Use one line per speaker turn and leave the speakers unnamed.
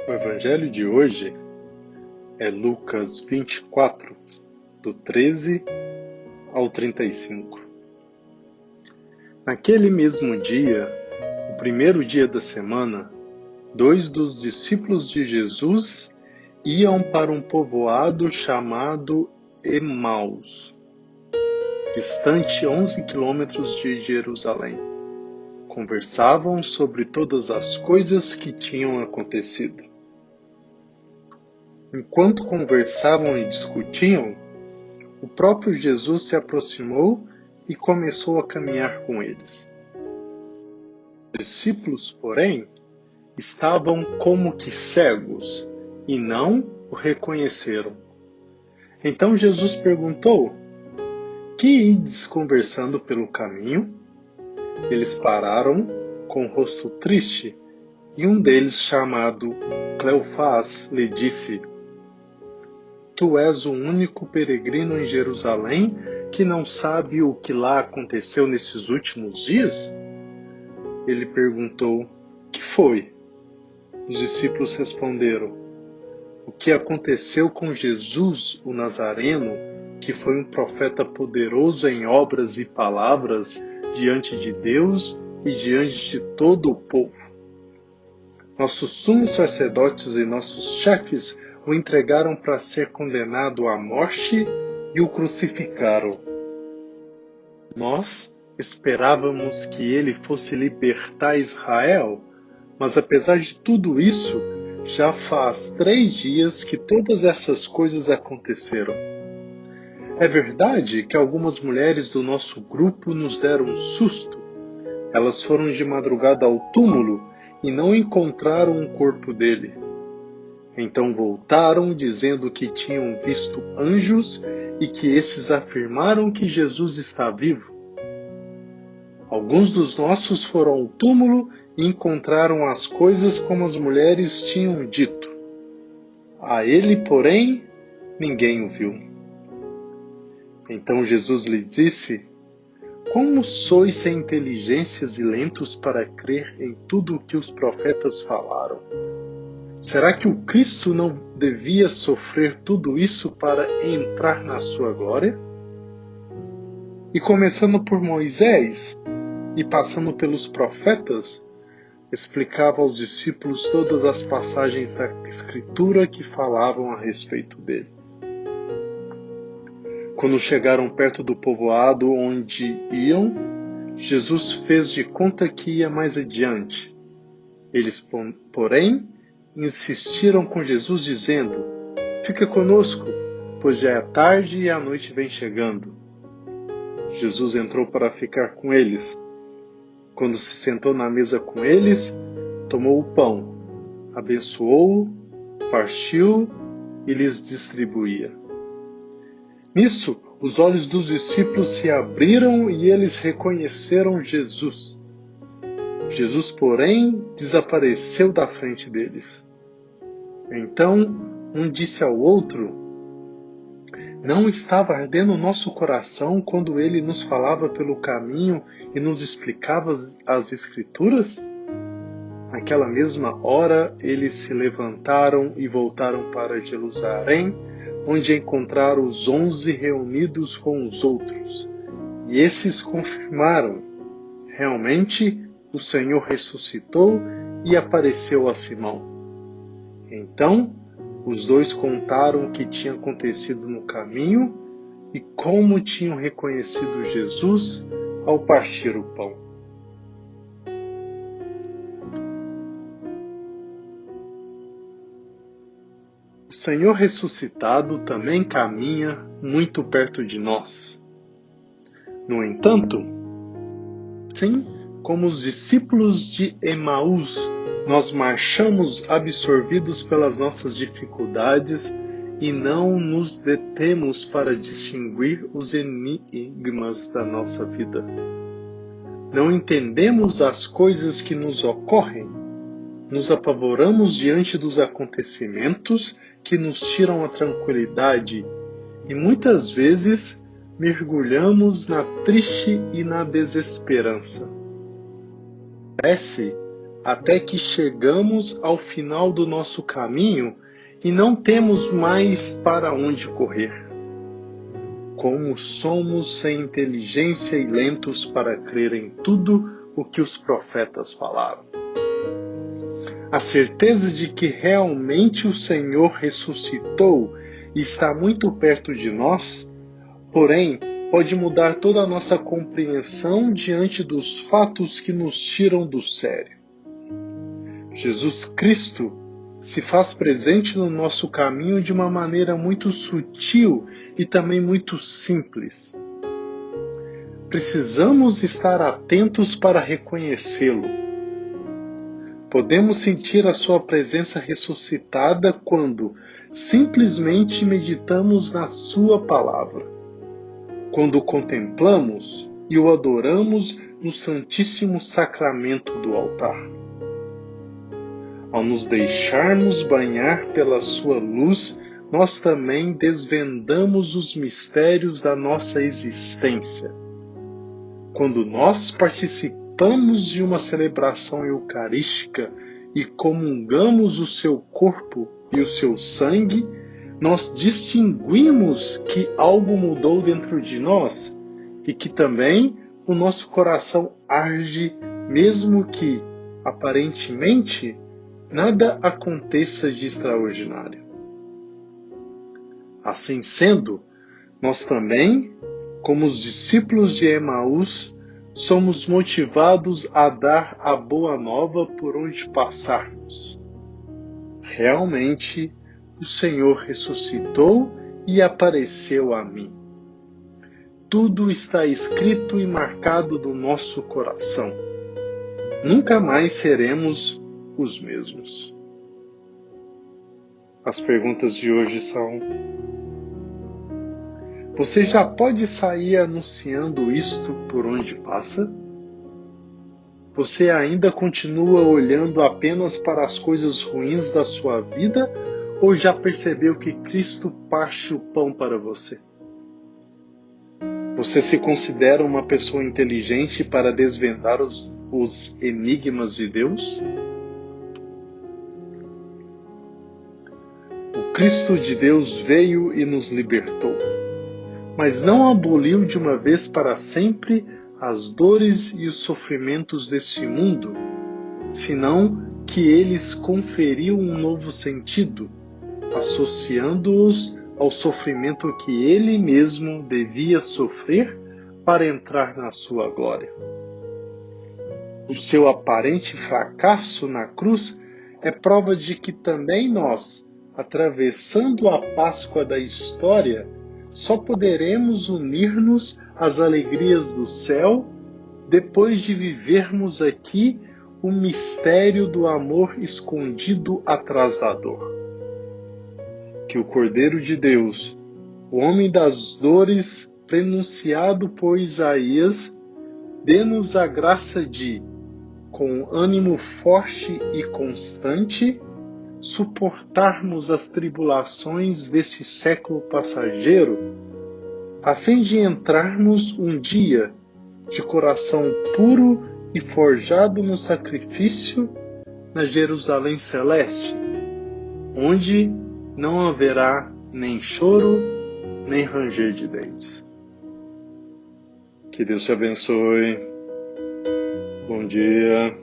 O evangelho de hoje é Lucas 24, do 13 ao 35. Naquele mesmo dia, o primeiro dia da semana, 2 dos discípulos de Jesus iam para um povoado chamado Emaús, distante 11 quilômetros de Jerusalém. Conversavam sobre todas as coisas que tinham acontecido. Enquanto conversavam e discutiam, o próprio Jesus se aproximou e começou a caminhar com eles. Os discípulos, porém, estavam como que cegos e não o reconheceram. Então Jesus perguntou: "Que ides conversando pelo caminho?" Eles pararam com o rosto triste e um deles, chamado Cleofás, lhe disse: "Tu és o único peregrino em Jerusalém que não sabe o que lá aconteceu nesses últimos dias?" Ele perguntou: "Que foi?" Os discípulos responderam: "O que aconteceu com Jesus, o Nazareno, que foi um profeta poderoso em obras e palavras diante de Deus e diante de todo o povo. Nossos sumos sacerdotes e nossos chefes o entregaram para ser condenado à morte e o crucificaram. Nós esperávamos que ele fosse libertar Israel, mas apesar de tudo isso, já faz 3 dias que todas essas coisas aconteceram. É verdade que algumas mulheres do nosso grupo nos deram um susto. Elas foram de madrugada ao túmulo e não encontraram o corpo dele. Então voltaram dizendo que tinham visto anjos e que esses afirmaram que Jesus está vivo. Alguns dos nossos foram ao túmulo e encontraram as coisas como as mulheres tinham dito. A ele, porém, ninguém o viu." Então Jesus lhe disse: "Como sois sem inteligências e lentos para crer em tudo o que os profetas falaram? Será que o Cristo não devia sofrer tudo isso para entrar na sua glória? E começando por Moisés e passando pelos profetas, explicava aos discípulos todas as passagens da Escritura que falavam a respeito dele. Quando chegaram perto do povoado onde iam, Jesus fez de conta que ia mais adiante. Eles, porém, insistiram com Jesus, dizendo: "Fica conosco, pois já é tarde e a noite vem chegando." Jesus entrou para ficar com eles. Quando se sentou na mesa com eles, tomou o pão, abençoou-o, partiu e lhes distribuía. Nisso, os olhos dos discípulos se abriram e eles reconheceram Jesus. Jesus, porém, desapareceu da frente deles. Então, um disse ao outro: "Não estava ardendo o nosso coração quando ele nos falava pelo caminho e nos explicava as Escrituras?" Naquela mesma hora, eles se levantaram e voltaram para Jerusalém, onde encontraram os 11 reunidos com os outros. E esses confirmaram: realmente o Senhor ressuscitou e apareceu a Simão. Então, os 2 contaram o que tinha acontecido no caminho e como tinham reconhecido Jesus ao partir o pão. O Senhor ressuscitado também caminha muito perto de nós. No entanto, assim como os discípulos de Emaús, nós marchamos absorvidos pelas nossas dificuldades e não nos detemos para distinguir os enigmas da nossa vida. Não entendemos as coisas que nos ocorrem. Nos apavoramos diante dos acontecimentos que nos tiram a tranquilidade e muitas vezes mergulhamos na triste e na desesperança. Parece até que chegamos ao final do nosso caminho e não temos mais para onde correr. Como somos sem inteligência e lentos para crer em tudo o que os profetas falaram. A certeza de que realmente o Senhor ressuscitou e está muito perto de nós, porém, pode mudar toda a nossa compreensão diante dos fatos que nos tiram do sério. Jesus Cristo se faz presente no nosso caminho de uma maneira muito sutil e também muito simples. Precisamos estar atentos para reconhecê-lo. Podemos sentir a sua presença ressuscitada quando simplesmente meditamos na sua palavra, quando o contemplamos e o adoramos no Santíssimo Sacramento do altar. Ao nos deixarmos banhar pela sua luz, nós também desvendamos os mistérios da nossa existência. Quando nós participamos de uma celebração eucarística e comungamos o seu corpo e o seu sangue, nós distinguimos que algo mudou dentro de nós e que também o nosso coração arde, mesmo que, aparentemente, nada aconteça de extraordinário. Assim sendo, nós também, como os discípulos de Emaús, somos motivados a dar a boa nova por onde passarmos. Realmente, o Senhor ressuscitou e apareceu a mim. Tudo está escrito e marcado no nosso coração. Nunca mais seremos os mesmos. As perguntas de hoje são: você já pode sair anunciando isto por onde passa? Você ainda continua olhando apenas para as coisas ruins da sua vida ou já percebeu que Cristo parte o pão para você? Você se considera uma pessoa inteligente para desvendar os enigmas de Deus? O Cristo de Deus veio e nos libertou, mas não aboliu de uma vez para sempre as dores e os sofrimentos deste mundo, senão que eles conferiu um novo sentido, associando-os ao sofrimento que ele mesmo devia sofrer para entrar na sua glória. O seu aparente fracasso na cruz é prova de que também nós, atravessando a Páscoa da história, só poderemos unir-nos às alegrias do céu depois de vivermos aqui o mistério do amor escondido atrás da dor. Que o Cordeiro de Deus, o homem das dores prenunciado por Isaías, dê-nos a graça de, com ânimo forte e constante, suportarmos as tribulações desse século passageiro, a fim de entrarmos um dia de coração puro e forjado no sacrifício na Jerusalém Celeste, onde não haverá nem choro, nem ranger de dentes. Que Deus te abençoe. Bom dia.